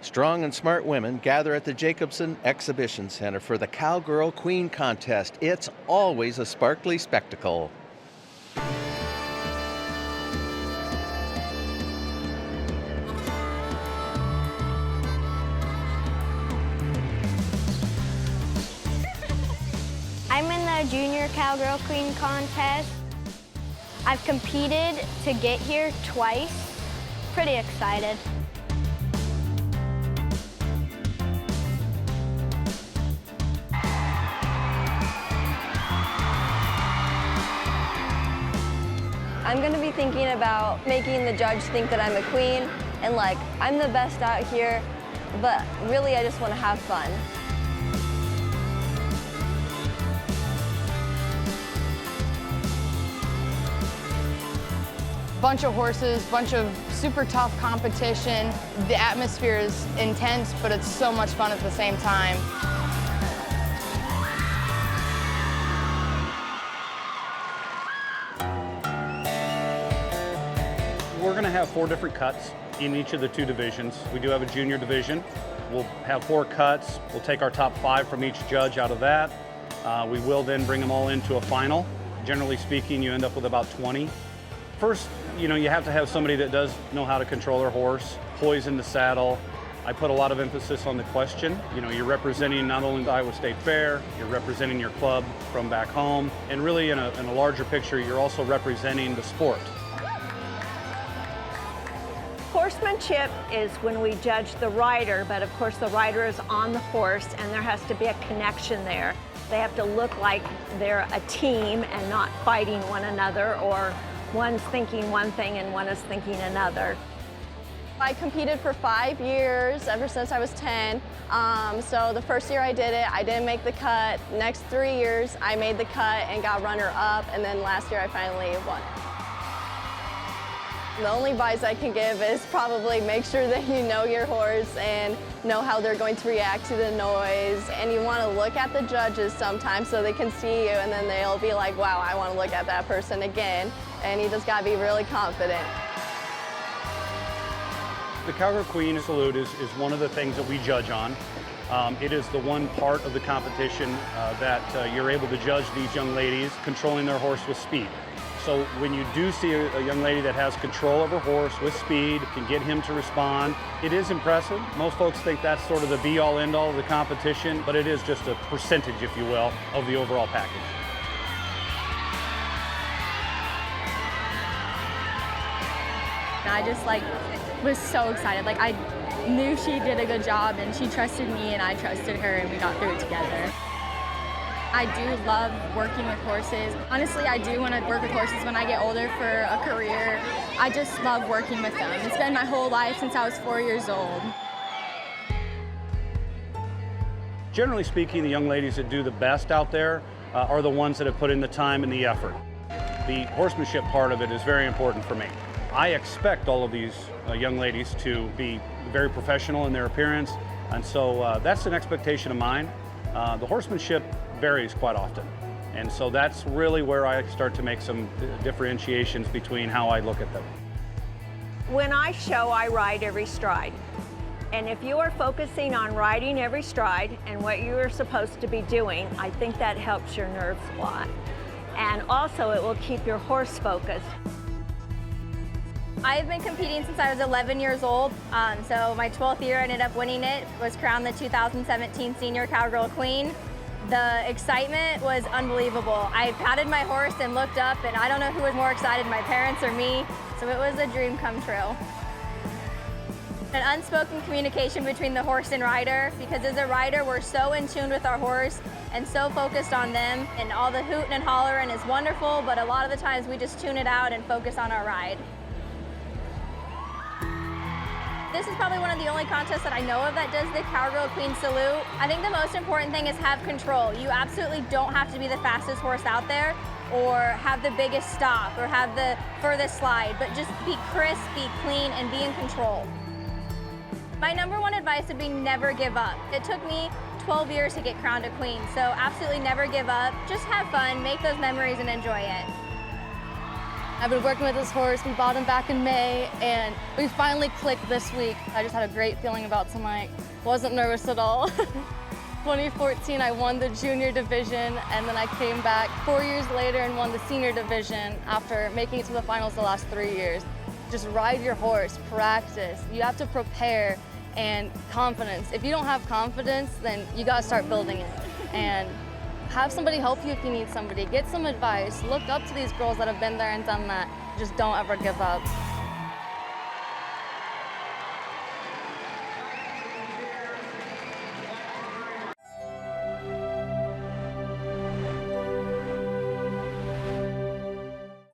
Strong and smart women gather at the Jacobson Exhibition Center for the Cowgirl Queen Contest. It's always a sparkly spectacle. I'm in the Junior Cowgirl Queen Contest. I've competed to get here twice. Pretty excited. I'm gonna be thinking about making the judge think that I'm a queen and like, I'm the best out here, but really I just wanna have fun. Bunch of horses, bunch of super tough competition. The atmosphere is intense, but it's so much fun at the same time. We're going to have 4 different cuts in each of the 2 divisions. We do have a junior division. We'll have 4 cuts. We'll take our top 5 from each judge out of that. We will then bring them all into a final. Generally speaking, you end up with about 20. First, you have to have somebody that does know how to control their horse, poise in the saddle. I put a lot of emphasis on the question. You're representing not only the Iowa State Fair, you're representing your club from back home, and really in a larger picture, you're also representing the sport. Horsemanship is when we judge the rider, but of course the rider is on the horse and there has to be a connection there. They have to look like they're a team and not fighting one another, or one's thinking one thing and one is thinking another. I competed for 5 years, ever since I was 10. So the first year I did it, I didn't make the cut. Next 3 years, I made the cut and got runner-up, and then last year I finally won. The only advice I can give is probably make sure that you know your horse and know how they're going to react to the noise. And you want to look at the judges sometimes so they can see you, and then they'll be like, wow, I want to look at that person again. And you just got to be really confident. The Cowgirl Queen Salute is one of the things that we judge on. It is the one part of the competition that you're able to judge these young ladies controlling their horse with speed. So when you do see a young lady that has control of her horse with speed, can get him to respond, it is impressive. Most folks think that's sort of the be-all, end-all of the competition, but it is just a percentage, if you will, of the overall package. I just was so excited. I knew she did a good job and she trusted me and I trusted her and we got through it together. I do love working with horses. Honestly, I do want to work with horses when I get older for a career. I just love working with them. It's been my whole life since I was 4 years old. Generally speaking, the young ladies that do the best out there are the ones that have put in the time and the effort. The horsemanship part of it is very important for me. I expect all of these young ladies to be very professional in their appearance, and so that's an expectation of mine. The horsemanship varies quite often, and so that's really where I start to make some differentiations between how I look at them. When I show, I ride every stride. And if you are focusing on riding every stride and what you are supposed to be doing, I think that helps your nerves a lot. And also it will keep your horse focused. I've been competing since I was 11 years old, so my 12th year I ended up winning it, was crowned the 2017 Senior Cowgirl Queen. The excitement was unbelievable. I patted my horse and looked up, and I don't know who was more excited, my parents or me, so it was a dream come true. An unspoken communication between the horse and rider, because as a rider we're so in tune with our horse and so focused on them, and all the hooting and hollering is wonderful, but a lot of the times we just tune it out and focus on our ride. This is probably one of the only contests that I know of that does the Cowgirl Queen Salute. I think the most important thing is have control. You absolutely don't have to be the fastest horse out there or have the biggest stop or have the furthest slide, but just be crisp, be clean, and be in control. My #1 advice would be never give up. It took me 12 years to get crowned a queen, so absolutely never give up. Just have fun, make those memories, and enjoy it. I've been working with this horse. We bought him back in May, and we finally clicked this week. I just had a great feeling about tonight. Wasn't nervous at all. 2014, I won the junior division, and then I came back 4 years later and won the senior division after making it to the finals the last 3 years. Just ride your horse, practice. You have to prepare, and confidence. If you don't have confidence, then you gotta start building it. And have somebody help you if you need somebody. Get some advice. Look up to these girls that have been there and done that. Just don't ever give up.